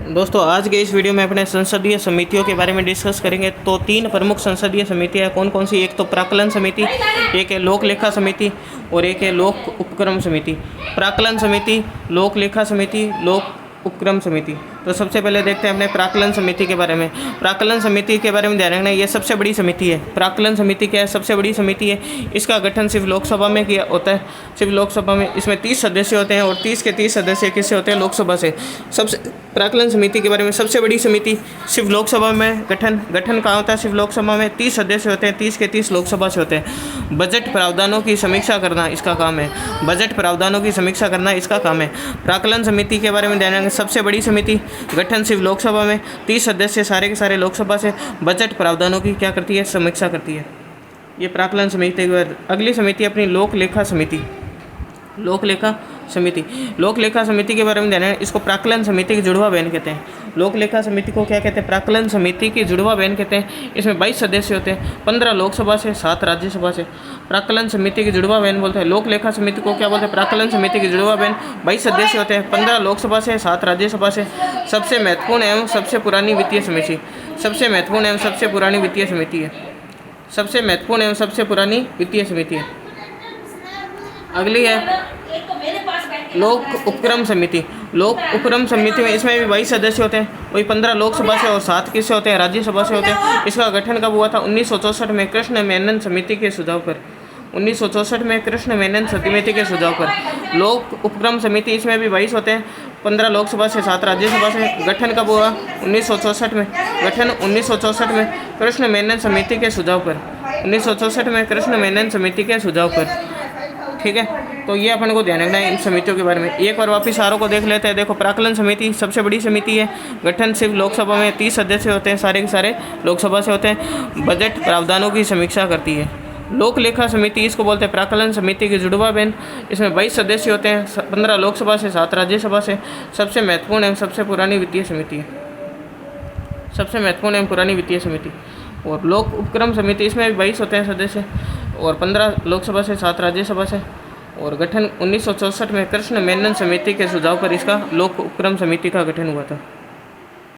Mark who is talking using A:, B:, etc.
A: दोस्तों आज के इस वीडियो में अपने संसदीय समितियों के बारे में डिस्कस करेंगे। तो 3 प्रमुख संसदीय समितियाँ कौन कौन सी, एक तो प्राक्कलन समिति, एक है लोक लेखा समिति और एक है लोक उपक्रम समिति। प्राक्कलन समिति, लोक लेखा समिति, लोक उपक्रम समिति। तो सबसे पहले देखते हैं अपने प्राक्कलन समिति के बारे में। प्राक्कलन समिति के बारे में ध्यान रखना, ये सबसे बड़ी समिति है। प्राक्कलन समिति क्या है? सबसे बड़ी समिति है। इसका गठन सिर्फ लोकसभा में किया होता है, सिर्फ लोकसभा में। इसमें 30 सदस्य होते हैं और 30 के 30 सदस्य किससे होते हैं? लोकसभा से। सबसे प्राक्कलन समिति के बारे में, सबसे बड़ी समिति सिर्फ लोकसभा में गठन कहाँ होता है? सिर्फ लोकसभा में। 30 सदस्य होते हैं, 30 के 30 लोकसभा से होते हैं। बजट प्रावधानों की समीक्षा करना इसका काम है। बजट प्रावधानों की समीक्षा करना इसका काम है। प्राक्कलन समिति के बारे में ध्यान रखें, सबसे बड़ी समिति, गठन सिर्फ लोकसभा में, 30 सदस्य सारे के सारे लोकसभा से, बजट प्रावधानों की क्या करती है? समीक्षा करती है। ये प्राक्कलन समिति के बाद अगली समिति अपनी लोक लेखा समिति। लोक लेखा समिति, लोक लेखा समिति के बारे में ध्यान रखें, इसको प्राक्कलन समिति की जुड़वा बहन कहते हैं। लोक लेखा समिति को क्या कहते हैं? प्राक्कलन समिति की जुड़वा बहन कहते हैं। इसमें 22 सदस्य होते हैं, 15 लोकसभा से, 7 राज्यसभा से। प्राक्कलन समिति की जुड़वा बहन बोलते हैं। लोक लेखा समिति को क्या बोलते हैं? प्राक्कलन समिति की जुड़वा बहन। 22 सदस्य होते हैं, 15 लोकसभा से, 7 राज्यसभा से। सबसे महत्वपूर्ण एवं सबसे पुरानी वित्तीय समिति, सबसे महत्वपूर्ण एवं सबसे पुरानी वित्तीय समिति है। सबसे महत्वपूर्ण एवं सबसे पुरानी वित्तीय समिति है। अगली है लोक उपक्रम समिति। लोक उपक्रम समिति में इसमें भी 22 सदस्य होते हैं, वही 15 लोकसभा से और 7 किससे होते हैं? राज्यसभा से होते हैं। इसका गठन कब हुआ था? 1964 में कृष्ण मेनन समिति के सुझाव पर। 1964 में कृष्ण मेनन समिति के सुझाव पर लोक उपक्रम समिति, इसमें भी 22 होते हैं, 15 लोकसभा से, 7 राज्यसभा से। गठन कब हुआ? 1964 में। गठन 1964 में कृष्ण मेनन समिति के सुझाव पर। 1964 में कृष्ण मेनन समिति के सुझाव पर। ठीक है, तो ये अपन को ध्यान रखना है इन समितियों के बारे में। एक बार वापिस सारों को देख लेते हैं। देखो, प्राक्कलन समिति सबसे बड़ी समिति है, गठन सिर्फ लोकसभा में, 30 सदस्य होते हैं, सारे के सारे लोकसभा से होते हैं, बजट प्रावधानों की समीक्षा करती है। लोक लेखा समिति, इसको बोलते हैं प्राक्कलन समिति की जुड़वा बहन। इसमें 22 सदस्य होते हैं, 15 लोकसभा से, 7 राज्यसभा से। सबसे महत्वपूर्ण एवं सबसे पुरानी वित्तीय समिति है। सबसे महत्वपूर्ण एवं पुरानी वित्तीय समिति। और लोक उपक्रम समिति, इसमें भी 22 होते हैं सदस्य और 15 लोकसभा से, 7 राज्यसभा से। और गठन 1964 में कृष्ण मेनन समिति के सुझाव पर इसका लोक उपक्रम समिति का गठन हुआ था।